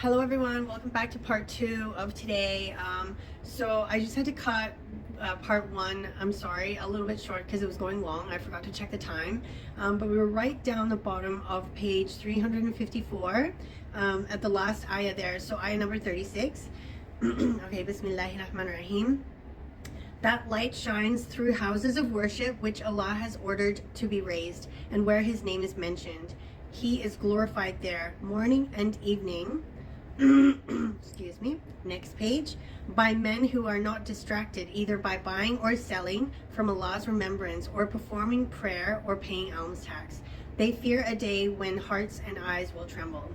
Hello everyone, welcome back to part 2 of today. So I just had to cut part 1, I'm sorry, a little bit short because it was going long. I forgot to check the time, but we were right down the bottom of page 354 at the last ayah there, so ayah number 36. Okay, Bismillahirrahmanirrahim. That light shines through houses of worship which Allah has ordered to be raised, and where his name is mentioned. He is glorified there morning and evening. Excuse me. Next page. By men who are not distracted either by buying or selling from Allah's remembrance, or performing prayer, or paying alms tax. They fear a day when hearts and eyes will tremble,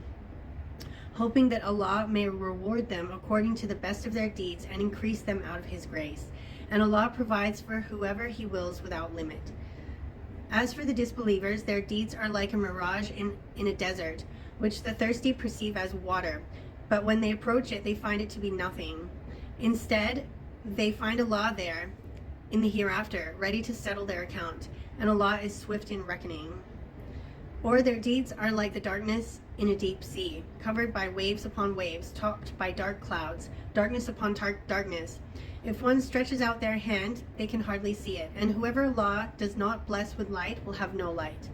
hoping that Allah may reward them according to the best of their deeds and increase them out of his grace. And Allah provides for whoever he wills without limit. As for the disbelievers, their deeds are like a mirage in a desert, which the thirsty perceive as water, but when they approach it, they find it to be nothing. Instead, they find Allah there in the hereafter, ready to settle their account, and Allah is swift in reckoning. Or their deeds are like the darkness in a deep sea, covered by waves upon waves, topped by dark clouds, darkness upon darkness. If one stretches out their hand, they can hardly see it, and whoever Allah does not bless with light will have no light.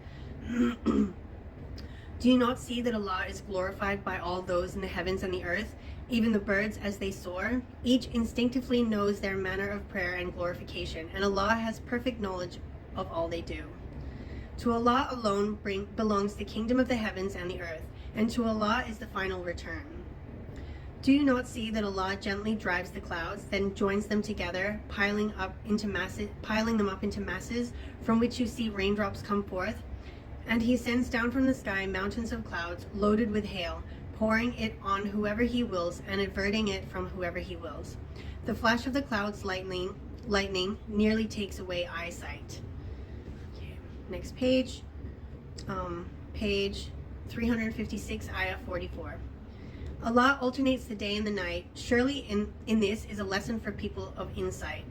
Do you not see that Allah is glorified by all those in the heavens and the earth, even the birds as they soar? Each instinctively knows their manner of prayer and glorification, and Allah has perfect knowledge of all they do. To Allah alone belongs the kingdom of the heavens and the earth, and to Allah is the final return. Do you not see that Allah gently drives the clouds, then joins them together, piling them up into masses, from which you see raindrops come forth? And he sends down from the sky mountains of clouds loaded with hail, pouring it on whoever he wills and averting it from whoever he wills. The flash of the clouds lightning nearly takes away eyesight. Okay, next page. Page 356, ayah 44. Allah alternates the day and the night. Surely in this is a lesson for people of insight.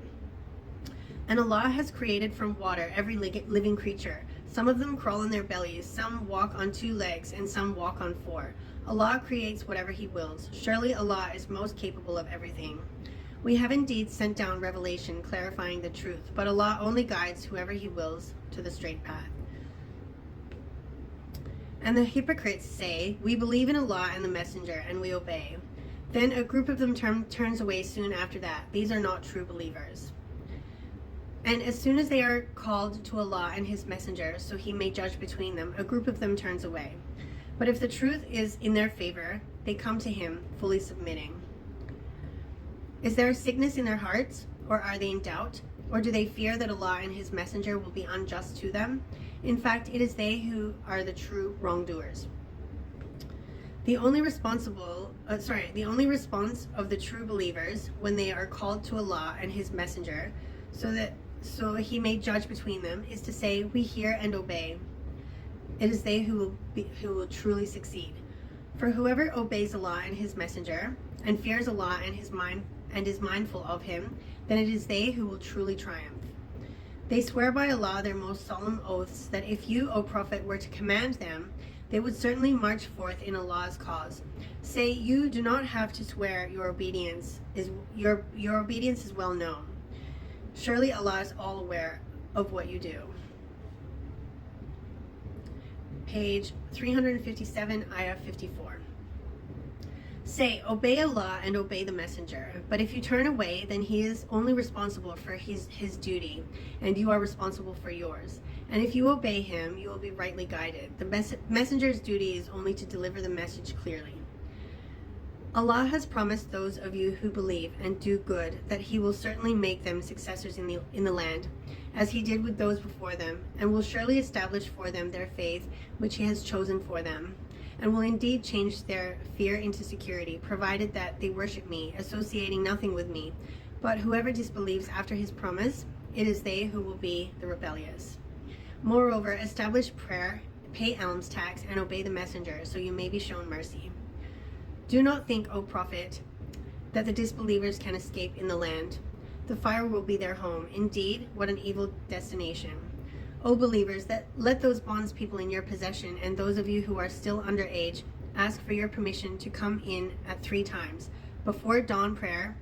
And Allah has created from water every living creature. Some of them crawl on their bellies, some walk on 2 legs, and some walk on 4. Allah creates whatever he wills. Surely Allah is most capable of everything. We have indeed sent down revelation clarifying the truth, but Allah only guides whoever he wills to the straight path. And the hypocrites say, we believe in Allah and the Messenger, and we obey. Then a group of them turns away soon after that. These are not true believers. And as soon as they are called to Allah and his messenger, so he may judge between them, a group of them turns away. But if the truth is in their favor, they come to him, fully submitting. Is there a sickness in their hearts, or are they in doubt? Or do they fear that Allah and his messenger will be unjust to them? In fact, it is they who are the true wrongdoers. The only response of the true believers when they are called to Allah and his messenger, so he may judge between them, is to say, we hear and obey. It is they who will truly succeed. For whoever obeys Allah and his messenger, and fears Allah and is mindful of him, then it is they who will truly triumph. They swear by Allah their most solemn oaths that if you, O Prophet, were to command them, they would certainly march forth in Allah's cause. Say, you do not have to swear, your obedience is well known. Surely Allah is all aware of what you do. Page 357, ayah 54. Say, obey Allah and obey the messenger. But if you turn away, then he is only responsible for his duty, and you are responsible for yours. And if you obey him, you will be rightly guided. The messenger's duty is only to deliver the message clearly. Allah has promised those of you who believe and do good that he will certainly make them successors in the land, as he did with those before them, and will surely establish for them their faith which he has chosen for them, and will indeed change their fear into security, provided that they worship me, associating nothing with me. But whoever disbelieves after his promise, it is they who will be the rebellious. Moreover, establish prayer, pay alms tax, and obey the messenger, so you may be shown mercy. Do not think, O Prophet, that the disbelievers can escape in the land. The fire will be their home. Indeed, what an evil destination. O believers, let those bondspeople in your possession and those of you who are still underage ask for your permission to come in at 3 times: before dawn prayer,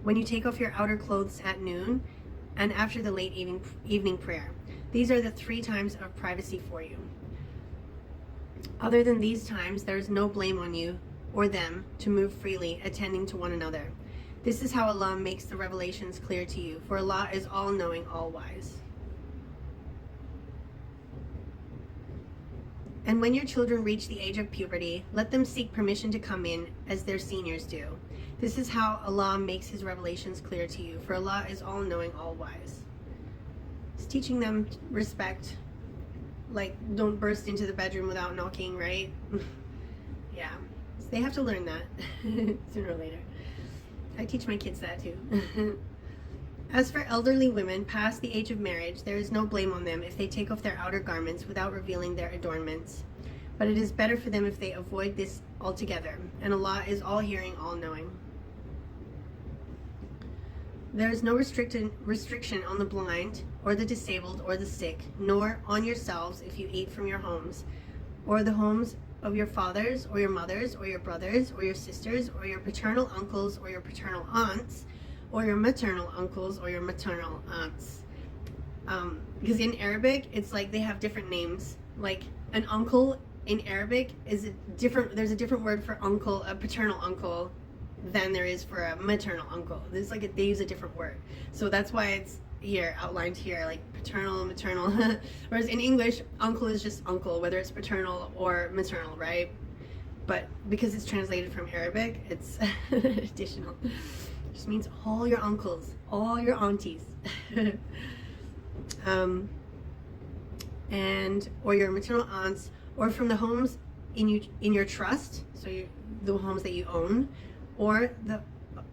when you take off your outer clothes at noon, and after the late evening prayer. These are the 3 times of privacy for you. Other than these times, there is no blame on you or them to move freely, attending to one another. This is how Allah makes the revelations clear to you, for Allah is all-knowing, all-wise. And when your children reach the age of puberty, let them seek permission to come in as their seniors do. This is how Allah makes his revelations clear to you, for Allah is all-knowing, all-wise. It's teaching them respect, like don't burst into the bedroom without knocking, right? Yeah, so they have to learn that sooner or later. I teach my kids that too. As for elderly women past the age of marriage, there is no blame on them if they take off their outer garments without revealing their adornments. But it is better for them if they avoid this altogether, and Allah is all-hearing, all-knowing. There is no restriction on the blind, or the disabled, or the sick, nor on yourselves if you eat from your homes, or the homes of your fathers, or your mothers, or your brothers, or your sisters, or your paternal uncles, or your paternal aunts, or your maternal uncles, or your maternal aunts. Because in Arabic, it's like they have different names. Like an uncle in Arabic is there's a different word for uncle, a paternal uncle, than there is for a maternal uncle. There's like they use a different word. So that's why it's here, outlined here, like paternal, maternal. Whereas in English, uncle is just uncle, whether it's paternal or maternal, right? But because it's translated from Arabic, it's additional. It just means all your uncles, all your aunties. Or your maternal aunts, or from the homes in your trust, so the homes that you own, or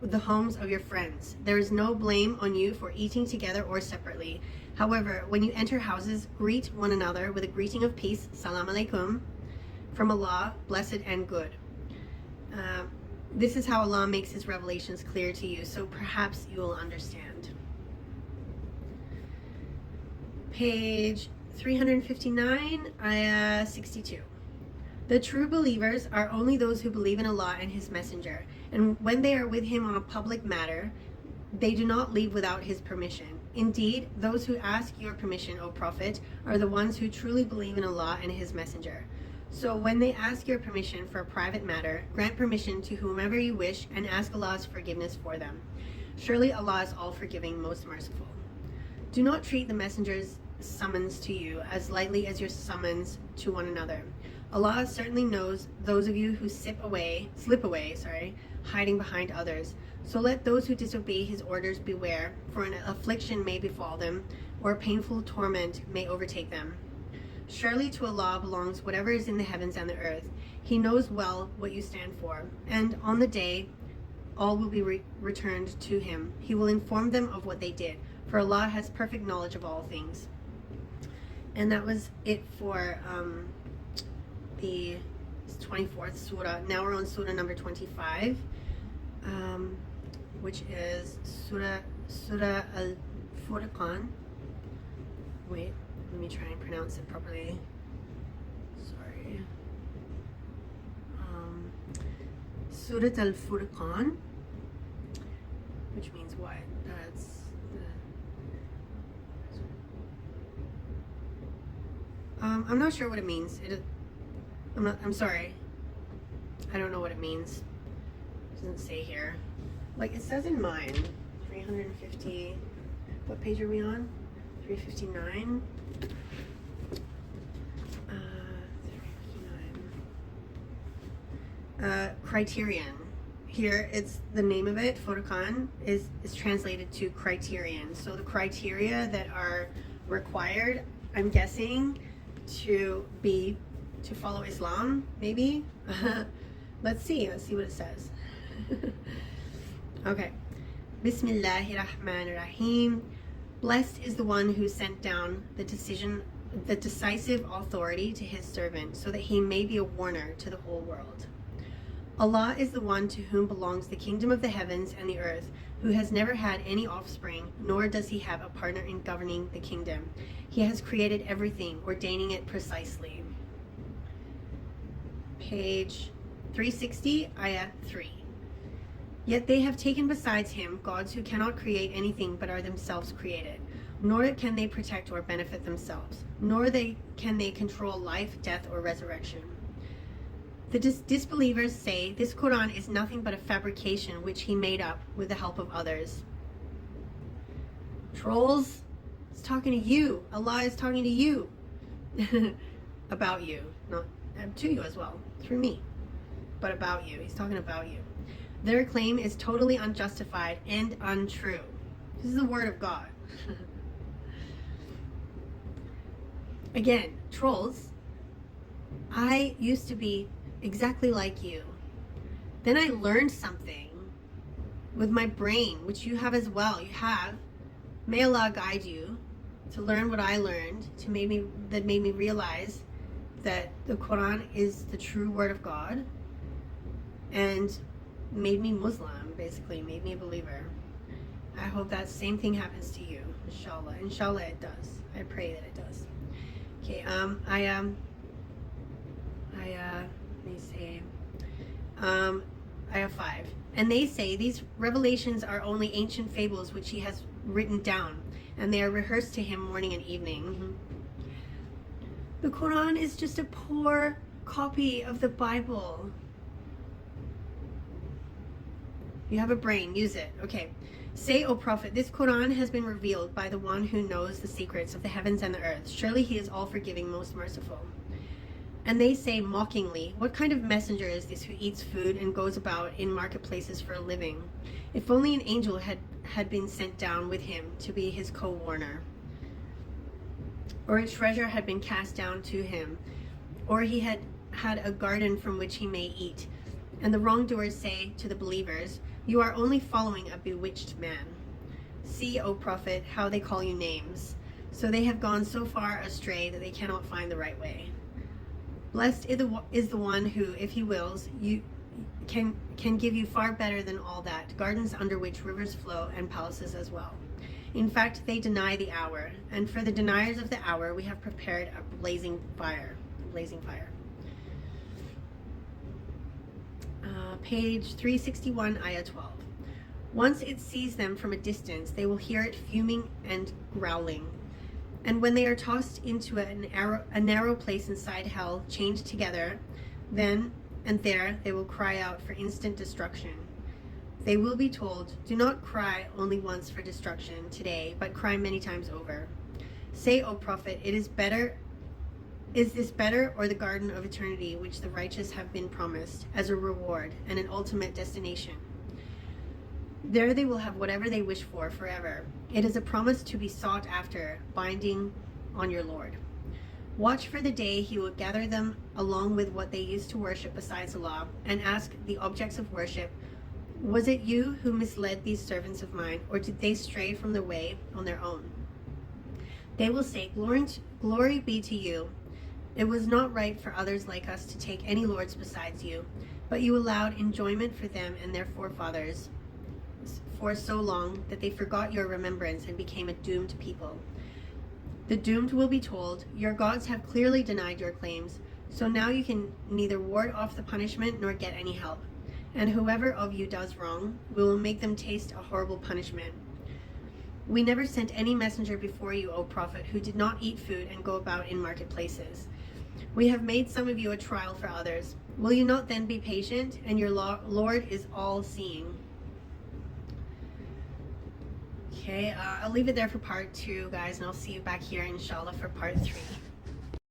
the homes of your friends. There is no blame on you for eating together or separately. However, when you enter houses, greet one another with a greeting of peace, salam alaikum, from Allah, blessed and good. This is how Allah makes his revelations clear to you, so perhaps you will understand. Page 359, ayah 62. The true believers are only those who believe in Allah and his messenger, and when they are with him on a public matter, they do not leave without his permission. Indeed, those who ask your permission, O Prophet, are the ones who truly believe in Allah and his messenger. So when they ask your permission for a private matter, grant permission to whomever you wish and ask Allah's forgiveness for them. Surely Allah is all-forgiving, most merciful. Do not treat the messenger's summons to you as lightly as your summons to one another. Allah certainly knows those of you who slip away, hiding behind others. So let those who disobey his orders beware, for an affliction may befall them, or a painful torment may overtake them. Surely to Allah belongs whatever is in the heavens and the earth. He knows well what you stand for, and on the day all will be returned to him. He will inform them of what they did, for Allah has perfect knowledge of all things. And that was it for the 24th surah. Now we're on surah number 25, which is surah al-Furqan. Wait, let me try and pronounce it properly. Sorry. Surah al-Furqan, which means what? I'm not sure what it means. I'm sorry. I don't know what it means. It doesn't say here. Like it says in mine, 350. What page are we on? 359. 359. Criterion. Here, it's the name of it. Furqan is translated to criterion. So the criteria that are required, I'm guessing, to follow Islam, maybe. Let's see what it says. Okay. Bismillahirrahmanirrahim. Blessed is the one who sent down the decisive authority to his servant, so that he may be a warner to the whole world. Allah is the one to whom belongs the kingdom of the heavens and the earth, who has never had any offspring, nor does he have a partner in governing the kingdom. He has created everything, ordaining it precisely. page 360, ayah 3. Yet they have taken besides him gods who cannot create anything but are themselves created, nor can they protect or benefit themselves, nor can they control life, death, or resurrection. The disbelievers say this Quran is nothing but a fabrication which he made up with the help of others. Trolls, it's talking to you. Allah is talking to you. About you, not to you as well, through me, but about you. He's talking about you. Their claim is totally unjustified and untrue. This is the word of God. Again, trolls, I used to be exactly like you. Then I learned something with my brain, which you have as well. You have. May Allah guide you to learn what I learned, made me realize that the Quran is the true word of God, and made me Muslim, basically, made me a believer. I hope that same thing happens to you, inshallah. Inshallah it does. I pray that it does. Okay, let me say, ayah 5. And they say these revelations are only ancient fables which he has written down, and they are rehearsed to him morning and evening. The Quran is just a poor copy of the Bible. You have a brain, use it. Okay. Say, O Prophet, this Quran has been revealed by the one who knows the secrets of the heavens and the earth. Surely he is all forgiving, most merciful. And they say mockingly, what kind of messenger is this who eats food and goes about in marketplaces for a living? If only an angel had been sent down with him to be his co-warner, or a treasure had been cast down to him, or he had a garden from which he may eat. And the wrongdoers say to the believers, you are only following a bewitched man. See, O Prophet, how they call you names. So they have gone so far astray that they cannot find the right way. Blessed is the one who, if he wills, you can give you far better than all that, gardens under which rivers flow and palaces as well. In fact, they deny the hour, and for the deniers of the hour we have prepared a blazing fire. Page 361, ayah 12. Once it sees them from a distance, they will hear it fuming and growling. And when they are tossed into a narrow place inside hell, chained together, then and there they will cry out for instant destruction. They will be told, do not cry only once for destruction today, but cry many times over. Say, O Prophet, is this better, or the garden of eternity which the righteous have been promised as a reward and an ultimate destination? There they will have whatever they wish for forever. It is a promise to be sought after, binding on your Lord. Watch for the day he will gather them along with what they used to worship besides Allah, and ask the objects of worship, was it you who misled these servants of mine, or did they stray from the way on their own? They will say, glory be to you. It was not right for others like us to take any lords besides you, but you allowed enjoyment for them and their forefathers for so long that they forgot your remembrance and became a doomed people. The doomed will be told, your gods have clearly denied your claims, so now you can neither ward off the punishment nor get any help. And whoever of you does wrong, we will make them taste a horrible punishment. We never sent any messenger before you, O Prophet, who did not eat food and go about in marketplaces. We have made some of you a trial for others. Will you not then be patient? And your Lord is all-seeing. Okay, I'll leave it there for part 2, guys, and I'll see you back here, inshallah, for part 3.